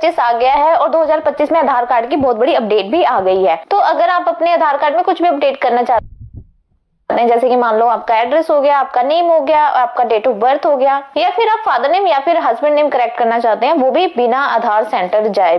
2025 आ गया है और 2025 में आधार कार्ड की बहुत बड़ी अपडेट भी आ गई है। तो अगर आप अपने आधार कार्ड में कुछ भी अपडेट करना चाहते हैं, जैसे कि मान लो आपका एड्रेस हो गया, आपका नेम हो गया, आपका डेट ऑफ बर्थ हो गया, या फिर आप फादर नेम या फिर हस्बैंड नेम करेक्ट करना चाहते हैं, वो भी बिना आधार सेंटर जाए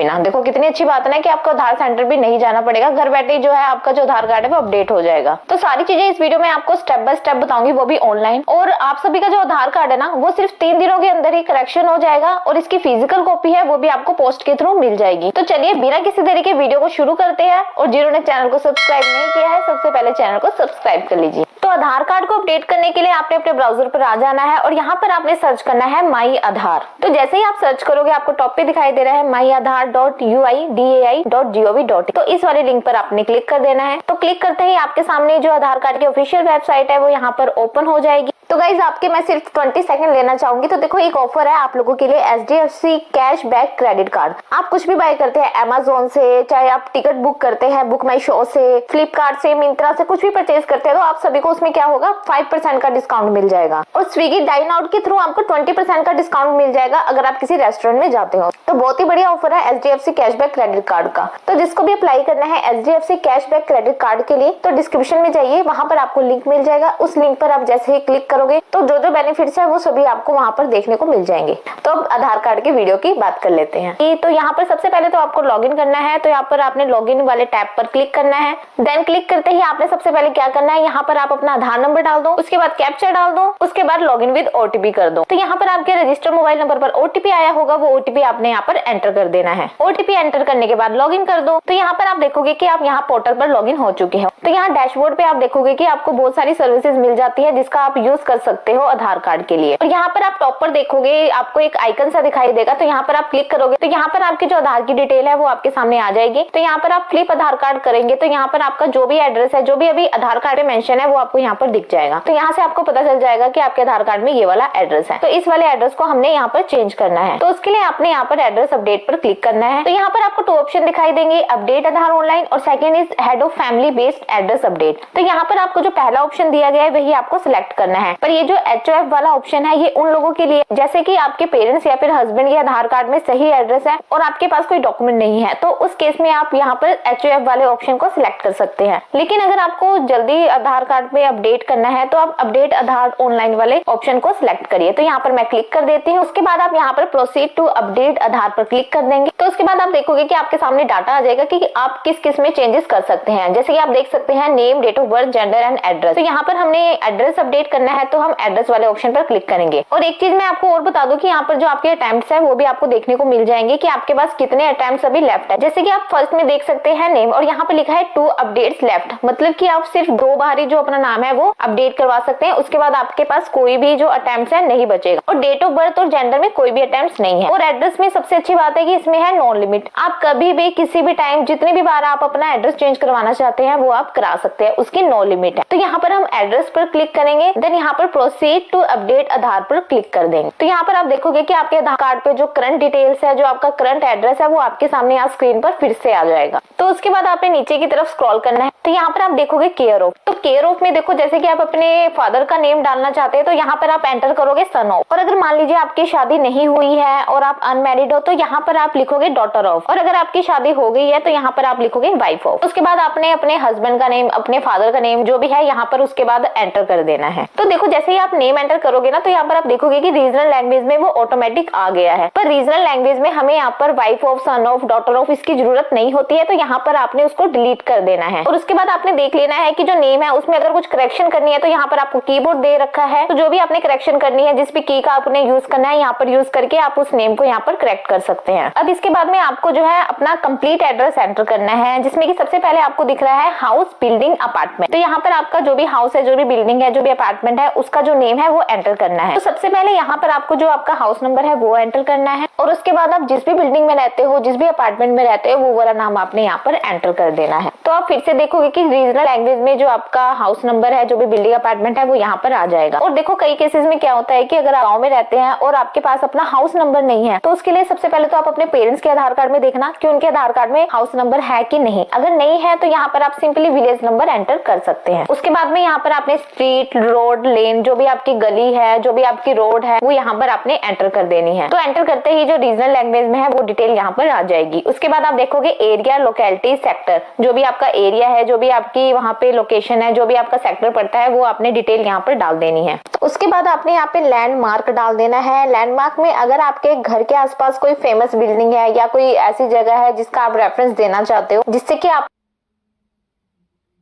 बिना। देखो कितनी अच्छी बात है ना कि आपको आधार सेंटर भी नहीं जाना पड़ेगा, घर बैठे जो है आपका जो आधार कार्ड है वो अपडेट हो जाएगा। तो सारी चीजें इस वीडियो में आपको स्टेप बाय स्टेप बताऊंगी, वो भी ऑनलाइन। और आप सभी का जो आधार कार्ड है ना वो सिर्फ 3 दिनों के अंदर ही करेक्शन हो जाएगा और इसकी फिजिकल कॉपी है वो भी आपको पोस्ट के थ्रू मिल जाएगी। तो चलिए बिना किसी देरी के वीडियो को शुरू करते हैं। और जिन्होंने चैनल को सब्सक्राइब नहीं किया है, सबसे पहले चैनल को सब्सक्राइब कर लीजिए। तो आधार कार्ड को अपडेट करने के लिए आपने अपने ब्राउजर पर आ जाना है और यहाँ पर आपने सर्च करना है माई आधार। तो जैसे ही आप सर्च करोगे आपको टॉप पे दिखाई दे रहा है myiaadhar.ui.dai.gov.in। तो इस वाले लिंक पर आपने क्लिक कर देना है। तो क्लिक करते ही आपके सामने जो आधार कार्ड की ऑफिशियल वेबसाइट है वो यहाँ पर ओपन हो जाएगी। तो गाइज आपके मैं सिर्फ 20 सेकंड लेना चाहूंगी। तो देखो एक ऑफर है आप लोगों के लिए, HDFC कैशबैक क्रेडिट कार्ड। आप कुछ भी बाय करते हैं Amazon से, चाहे आप टिकट बुक करते हैं बुक माई शो से, फ्लिपकार्ट से, मिंत्रा से, कुछ भी परचेज करते हैं तो आप सभी को उसमें क्या होगा 5% का डिस्काउंट मिल जाएगा। और स्विगी डाइन आउट के थ्रू आपको 20% का डिस्काउंट मिल जाएगा अगर आप किसी रेस्टोरेंट में जाते हो। तो बहुत ही बढ़िया ऑफर है HDFC कैशबैक क्रेडिट कार्ड का। तो जिसको भी अप्लाई करना है HDFC कैशबैक क्रेडिट कार्ड के लिए तो डिस्क्रिप्शन में जाइए, वहां पर आपको लिंक मिल जाएगा। उस लिंक पर आप जैसे ही क्लिक करोगे तो जो जो बेनिफिट्स है वो सभी आपको वहां पर देखने को मिल जाएंगे। तो अब आधार कार्ड की वीडियो की बात कर लेते हैं। तो यहाँ पर सबसे पहले तो आपको लॉगिन करना है। तो यहाँ पर आपने लॉगिन वाले टैब पर क्लिक करना है। देन क्लिक करते ही आपने सबसे पहले क्या करना है, यहाँ पर आप अपना आधार नंबर डाल दो, उसके बाद कैप्चा डाल दो, उसके बाद लॉगिन विद OTP कर दो। तो यहाँ पर आपके रजिस्टर मोबाइल नंबर पर OTP आया होगा, वो OTP आपने यहाँ पर एंटर कर देना है। OTP एंटर करने के बाद लॉगिन कर दो। तो यहाँ पर आप देखोगे कि आप यहाँ पोर्टल पर लॉगिन हो चुके हो। तो यहाँ डैशबोर्ड पे आप देखोगे कि आपको बहुत सारी सर्विसेज मिल जाती है जिसका आप यूज कर सकते हो आधार कार्ड के लिए। और यहाँ पर आप टॉप पर देखोगे आपको एक आइकन सा दिखाई देगा। तो यहाँ पर आप क्लिक करोगे तो यहाँ पर आपकी जो आधार की डिटेल है वो आपके सामने आ जाएगी। तो यहाँ पर आप फ्लिप आधार कार्ड करेंगे तो यहाँ पर आपका जो भी एड्रेस है, जो भी अभी आधार कार्ड में मेंशन है वो आपको यहाँ पर दिख जाएगा। तो यहाँ से आपको पता चल जाएगा कि आपके आधार कार्ड में ये वाला एड्रेस है। तो इस वाले एड्रेस को हमने यहाँ पर चेंज करना है। तो उसके लिए आपने यहाँ पर एड्रेस अपडेट पर क्लिक करना है। तो यहाँ पर आपको 2 ऑप्शन दिखाई देंगे, अपडेट आधार ऑनलाइन और second is head of family based address update. तो यहाँ पर आपको जो पहला ऑप्शन दिया गया है वही आपको सिलेक्ट करना है। पर ये जो HOF वाला ऑप्शन है ये उन लोगों के लिए जैसे कि आपके पेरेंट्स या फिर हस्बैंड के आधार कार्ड में सही एड्रेस है और आपके पास कोई डॉक्यूमेंट नहीं है, तो उस केस में आप यहाँ पर HOF वाले ऑप्शन को सिलेक्ट कर सकते हैं। लेकिन अगर आपको जल्दी आधार कार्ड में अपडेट करना है तो आप अपडेट आधार ऑनलाइन वाले ऑप्शन को सिलेक्ट करिए। तो यहाँ पर मैं क्लिक कर देती हूँ। उसके बाद आप यहाँ पर प्रोसीड टू अपडेट आधार पर क्लिक कर देंगे। तो उसके बाद आप देखोगे कि आपके सामने डाटा आ जाएगा कि आप किस किस में चेंजेस कर सकते हैं। जैसे कि आप देख सकते हैं name, date of birth, gender and address. तो यहाँ पर हमने एड्रेस अपडेट करना है तो हम एड्रेस वाले ऑप्शन पर क्लिक करेंगे। और एक चीज मैं आपको और बता दूं कि यहाँ पर जो आपके अटेम्प्ट्स है वो भी आपको देखने को मिल जाएंगे कि आपके पास कितने अटेम्प्ट्स अभी लेफ्ट है। जैसे कि आप फर्स्ट में देख सकते हैं नेम और यहाँ पर लिखा है 2 अपडेट्स लेफ्ट, मतलब कि आप सिर्फ 2 बार ही जो अपना नाम है वो अपडेट करवा सकते हैं। उसके बाद आपके पास कोई भी जो अटेम्प्ट्स है नहीं बचेगा। और डेट ऑफ बर्थ और जेंडर में कोई भी अटेम्प्ट्स नहीं है। और एड्रेस में सबसे अच्छी बात है कि इसमें है नो लिमिट। आप कभी भी किसी भी टाइम जितने भी बार आप अपना एड्रेस चेंज करवाना चाहते हैं वो आप करा सकते हैं, उसकी नो लिमिट है। तो यहाँ पर हम एड्रेस पर क्लिक करेंगे, देन यहाँ पर प्रोसीड टू अपडेट आधार पर क्लिक कर देंगे। तो यहाँ पर आप देखोगे कि आपके आधार कार्ड पे जो करंट डिटेल्स है, जो आपका करंट एड्रेस है वो आपके सामने यहाँ स्क्रीन पर फिर से आ जाएगा। तो उसके बाद आपने नीचे की तरफ स्क्रॉल करना है। तो यहाँ पर आप देखोगे केयर ऑफ। तो केयर ऑफ में देखो जैसे कि आप अपने फादर का नेम डालना चाहते हैं तो यहाँ पर आप एंटर करोगे सन ऑफ। और अगर मान लीजिए आपकी शादी नहीं हुई है और आप अनमैरिड हो तो यहाँ पर आप लिखोगे डॉटर ऑफ। और अगर आपकी शादी हो गई है तो यहाँ पर आप लिखोगे वाइफ ऑफ। उसके बाद आपने अपने हस्बैंड का नेम, अपने फादर का नेम जो भी है यहाँ पर उसके बाद एंटर कर देना है। तो देखो जैसे ही आप नेम एंटर करोगे ना तो यहाँ पर आप देखोगे कि रीजनल लैंग्वेज में वो ऑटोमेटिक आ गया है। पर रीजनल लैंग्वेज में हमें यहाँ पर wife of, son of, daughter of इसकी जरूरत नहीं होती है। तो यहाँ पर आपने उसको डिलीट कर देना है। और उसके बाद आपने देख लेना है कि जो नेम है उसमें अगर कुछ करेक्शन करनी है तो यहाँ पर आपको कीबोर्ड दे रखा है। तो जो भी आपने करेक्शन करनी है, जिस भी की का आपने यूज करना है, यहाँ पर यूज करके आप उस नेम को यहाँ पर करेक्ट कर सकते हैं। अब इसके बाद में आपको जो है अपना कंप्लीट एड्रेस एंटर करना है, जिसमें कि सबसे पहले आपको दिख रहा है हाउस, बिल्डिंग, अपार्टमेंट। तो यहाँ पर आपका जो भी हाउस है, जो भी बिल्डिंग है, जो भी अपार्टमेंट है, उसका जो नेम है वो एंटर करना है। तो सबसे पहले यहाँ पर आपको जो आपका हाउस नंबर है वो एंटर करना है। और उसके बाद आप जिस भी बिल्डिंग में रहते हो, जिस भी अपार्टमेंट में रहते हो, वो वाला नाम आपने यहाँ पर एंटर कर देना है। तो आप फिर से देखोगे देखोगे कि रीजनल लैंग्वेज में जो आपका हाउस नंबर है, जो भी बिल्डिंग अपार्टमेंट है, वो यहाँ पर आ जाएगा। और देखो कई केसेस में क्या होता है कि अगर आप गाँव में रहते हैं और आपके पास अपना हाउस नंबर नहीं है, तो उसके लिए सबसे पहले तो आप अपने पेरेंट्स के आधार कार्ड में देखना कि उनके आधार कार्ड में हाउस नंबर है कि नहीं। अगर नहीं है तो यहाँ पर आप सिंपली विलेज नंबर एंटर कर सकते हैं। उसके बाद में यहाँ पर आपने स्ट्रीट, रोड, लेन, जो भी आपकी गली है, जो भी आपकी रोड है, वो यहाँ पर आपने एंटर कर देनी है। तो एंटर करते ही जो रीजनल लैंग्वेज में है वो डिटेल यहाँ पर आ जाएगी। उसके बाद आप देखोगे एरिया, लोकेलिटी, सेक्टर, जो भी आपका एरिया है, जो भी आपकी वहाँ पे लोकेशन है, जो भी आपका सेक्टर पड़ता है, वो आपने डिटेल यहाँ पर डाल देनी है। उसके बाद आपने यहाँ पे लैंडमार्क डाल देना है। लैंडमार्क में अगर आपके घर के आसपास कोई फेमस बिल्डिंग है या कोई ऐसी जगह है जिसका आप रेफरेंस देना चाहते हो, जिससे कि आप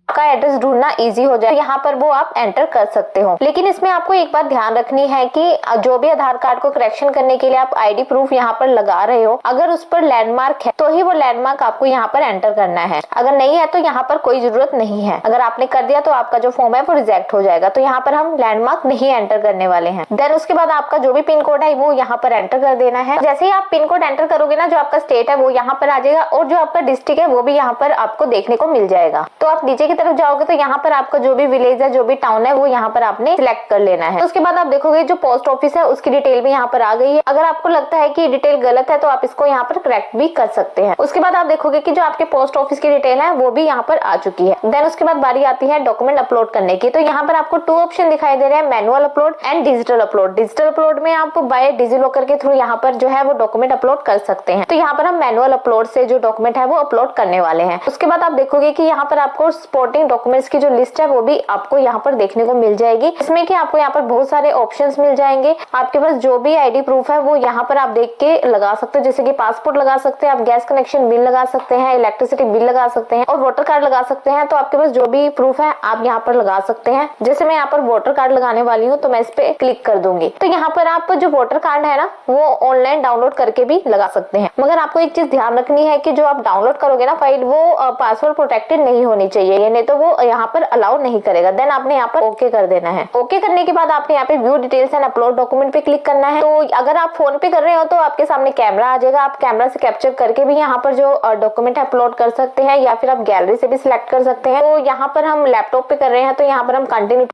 का एड्रेस ढूंढना इजी हो जाए, यहाँ पर वो आप एंटर कर सकते हो। लेकिन इसमें आपको एक बात ध्यान रखनी है कि जो भी आधार कार्ड को करेक्शन करने के लिए आप आईडी प्रूफ यहाँ पर लगा रहे हो, अगर उस पर लैंडमार्क है तो ही वो लैंडमार्क आपको यहाँ पर एंटर करना है। अगर नहीं है तो यहाँ पर कोई जरूरत नहीं है। अगर आपने कर दिया तो आपका जो फॉर्म है वो रिजेक्ट हो जाएगा। तो यहाँ पर हम लैंडमार्क नहीं एंटर करने वाले हैं। देन उसके बाद आपका जो भी पिन कोड है वो यहाँ पर एंटर कर देना है। जैसे ही आप पिन कोड एंटर करोगे ना, जो आपका स्टेट है वो यहाँ पर आ जाएगा और जो आपका डिस्ट्रिक्ट है वो भी यहाँ पर आपको देखने को मिल जाएगा। तो आप नीचे की तरफ जाओगे तो यहाँ पर आपका जो भी विलेज है, जो भी टाउन है, वो यहाँ पर आपने सिलेक्ट कर लेना है। तो उसके बाद आप देखोगे जो पोस्ट ऑफिस है उसकी डिटेल भी यहाँ पर आ गई है। अगर आपको लगता है कि डिटेल गलत है तो आप इसको यहाँ पर करेक्ट भी कर सकते हैं। उसके बाद आप देखोगे कि जो आपके पोस्ट ऑफिस की डिटेल है वो भी यहाँ पर आ चुकी है। देन उसके बाद बारी आती है डॉक्यूमेंट अपलोड करने की। तो यहाँ पर आपको 2 ऑप्शन दिखाई दे रहे हैं, manual upload and digital upload. Digital upload में आप बाय डिजिलॉकर के थ्रू यहाँ पर जो है वो डॉक्यूमेंट अपलोड कर सकते हैं। तो यहाँ पर हम मैनुअल अपलोड से जो डॉक्यूमेंट है वो अपलोड करने वाले हैं। उसके बाद आप देखोगे कि यहाँ पर आपको सपोर्टिंग डॉक्यूमेंट्स की जो लिस्ट है वो भी आपको यहाँ पर देखने को मिल जाएगी। इसमें कि आपको यहाँ पर बहुत सारे ऑप्शंस मिल जाएंगे। आपके पास जो भी आईडी प्रूफ है वो यहाँ पर आप देख के लगा सकते हो, जैसे कि पासपोर्ट लगा सकते हैं आप, गैस कनेक्शन बिल लगा सकते हैं, इलेक्ट्रिसिटी बिल लगा सकते हैं और वोटर कार्ड लगा सकते हैं। तो आपके पास जो भी प्रूफ है आप यहाँ पर लगा सकते हैं। जैसे मैं यहाँ पर वोटर कार्ड लगाने वाली हूँ तो मैं इस पे क्लिक कर दूंगी। तो यहाँ पर आप जो वोटर कार्ड है ना वो ऑनलाइन डाउनलोड करके भी लगा सकते हैं। मगर आपको एक चीज ध्यान रखनी है कि जो आप डाउनलोड करोगे ना फाइल, वो पासवर्ड प्रोटेक्टेड नहीं होनी चाहिए, नहीं तो वो यहाँ पर अलाउ नहीं करेगा। देन आपने यहाँ पर ओके कर देना है। ओके करने के बाद आपने यहाँ पे view details and upload document पे क्लिक करना है। तो अगर आप फोन पे कर रहे हो तो आपके सामने कैमरा आ जाएगा, आप कैमरा से कैप्चर करके भी यहाँ पर जो डॉक्यूमेंट अपलोड कर सकते हैं, या फिर आप गैलरी से भी सिलेक्ट कर सकते हैं। तो यहाँ पर हम लैपटॉप पे कर रहे हैं तो यहाँ पर हम कंटिन्यू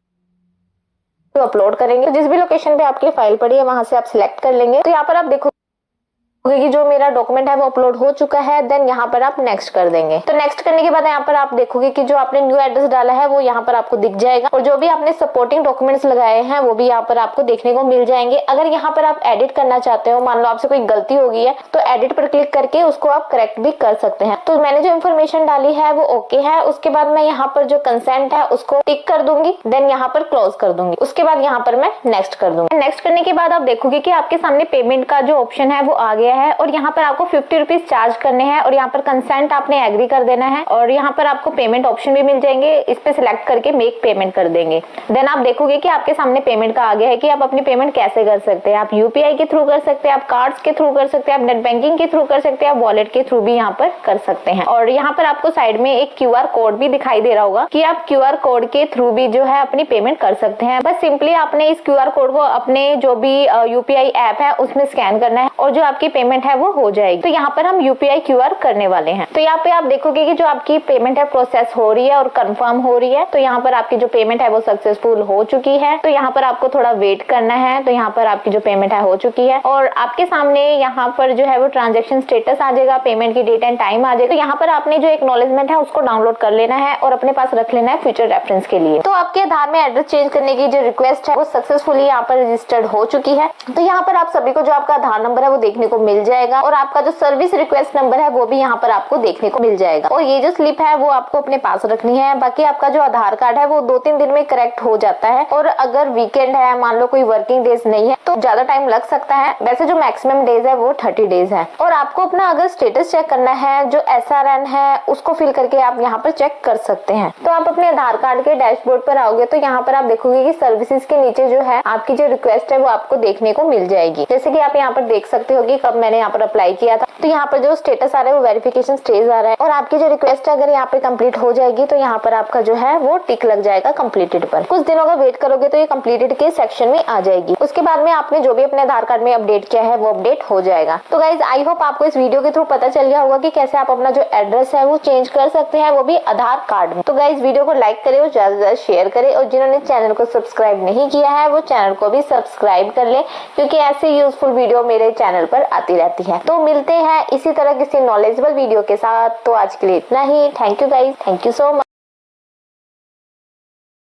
टू अपलोड करेंगे। तो जिस भी लोकेशन पे आपकी फाइल पड़ी है वहां से आप सिलेक्ट कर लेंगे। तो यहाँ पर आप देखो कि जो मेरा डॉक्यूमेंट है वो अपलोड हो चुका है। देन यहाँ पर आप नेक्स्ट कर देंगे। तो नेक्स्ट करने के बाद यहाँ पर आप देखोगे कि जो आपने न्यू एड्रेस डाला है वो यहाँ पर आपको दिख जाएगा और जो भी आपने सपोर्टिंग डॉक्यूमेंट्स लगाए हैं वो भी यहाँ पर आपको देखने को मिल जाएंगे। अगर यहाँ पर आप एडिट करना चाहते हो, मान लो आपसे कोई गलती हो गई है, तो एडिट पर क्लिक करके उसको आप करेक्ट भी कर सकते हैं। तो मैंने जो इन्फॉर्मेशन डाली है वो ओके है। उसके बाद मैं यहाँ पर जो कंसेंट है उसको टिक कर दूंगी। देन यहाँ पर क्लोज कर दूंगी। उसके बाद यहाँ पर मैं नेक्स्ट कर दूंगी। नेक्स्ट करने के बाद आप देखोगे कि आपके सामने पेमेंट का जो ऑप्शन है वो आ गया है और यहाँ पर आपको 50 रुपीज चार्ज करने हैं और यहाँ पर कंसेंट आपने एग्री कर देना है और यहाँ पर आपको पेमेंट ऑप्शन भी मिल जाएंगे। इस पे सिलेक्ट करके मेक पेमेंट कर देंगे। देन आप देखोगे कि आपके सामने पेमेंट का आ गया है कि आप अपनी पेमेंट कैसे कर सकते हैं। आप यूपीआई के थ्रू कर सकते हैं, आप कार्ड्स के थ्रू कर सकते हैं, आप नेट बैंकिंग के थ्रू कर सकते हैं, आप वॉलेट के थ्रू भी यहाँ पर कर सकते हैं। और यहाँ पर आपको साइड में एक QR कोड भी दिखाई दे रहा होगा कि आप QR कोड के थ्रू भी जो है अपनी पेमेंट कर सकते हैं। बस सिंपली आपने इस QR कोड को अपने जो भी यूपीआई ऐप है उसमें स्कैन करना है और जो आपकी पेमेंट है वो हो जाएगी। तो यहाँ पर हम यूपीआई QR करने वाले हैं। तो यहाँ पे आप देखोगे कि जो आपकी पेमेंट है प्रोसेस हो रही है और कंफर्म हो रही है। तो यहाँ पर आपकी जो पेमेंट है वो सक्सेसफुल हो चुकी है। तो यहाँ पर आपको थोड़ा वेट करना है। तो यहाँ पर आपकी जो पेमेंट है हो चुकी है और आपके सामने यहाँ पर जो है वो ट्रांजेक्शन स्टेटस आ जाएगा, पेमेंट की डेट एंड टाइम आ जाएगा। तो यहाँ पर आपने जो एक्नॉलेजमेंट है उसको डाउनलोड कर लेना है और अपने पास रख लेना है फ्यूचर रेफरेंस के लिए। तो आपके आधार में एड्रेस चेंज करने की जो रिक्वेस्ट है वो सक्सेसफुली यहाँ पर रजिस्टर्ड हो चुकी है। तो यहाँ पर आप सभी को जो आपका आधार नंबर है वो देखने को मिल जाएगा और आपका जो सर्विस रिक्वेस्ट नंबर है वो भी यहाँ पर आपको देखने को मिल जाएगा। और ये जो स्लिप है वो आपको अपने पास रखनी है। बाकी आपका जो आधार कार्ड है वो 2-3 दिन में करेक्ट हो जाता है और अगर वीकेंड है, मान लो कोई वर्किंग डेज नहीं है, तो ज्यादा टाइम लग सकता है। वैसे जो मैक्सिमम डेज है वो 30 डेज है। और आपको अपना अगर स्टेटस चेक करना है, जो SRN है उसको फिल करके आप यहाँ पर चेक कर सकते हैं। तो आप अपने आधार कार्ड के डैशबोर्ड पर आओगे तो यहाँ पर आप देखोगे कि सर्विसेज के नीचे जो है आपकी जो रिक्वेस्ट है वो आपको देखने को मिल जाएगी। जैसे कि आप यहाँ पर देख सकते हो कि कब मैंने यहाँ पर अप्लाई किया था। तो यहाँ पर जो स्टेटस आ रहा है वो वेरिफिकेशन स्टेज आ रहा है और आपकी जो रिक्वेस्ट है अगर यहाँ पे कंप्लीट हो जाएगी तो यहाँ पर आपका जो है वो टिक लग जाएगा कंप्लीटेड पर। कुछ दिनों का वेट करोगे तो ये कंप्लीटेड के सेक्शन में आ जाएगी। उसके बाद में आपने जो भी अपने आधार कार्ड में अपडेट किया है वो अपडेट हो जाएगा। तो गाइज आई होप आपको इस वीडियो के थ्रू पता चल गया होगा कि कैसे आप अपना जो एड्रेस है वो चेंज कर सकते हैं, वो भी आधार कार्ड में। तो गाइज वीडियो को लाइक करें और ज्यादा से ज्यादा शेयर करें और जिन्होंने चैनल को सब्सक्राइब नहीं किया है वो चैनल को भी सब्सक्राइब कर ले, क्योंकि ऐसे यूजफुल वीडियो मेरे चैनल पर आती रहती है। तो मिलते हैं इसी तरह किसी नॉलेजेबल वीडियो के साथ। तो आज के लिए इतना ही। Thank you guys, thank you so much.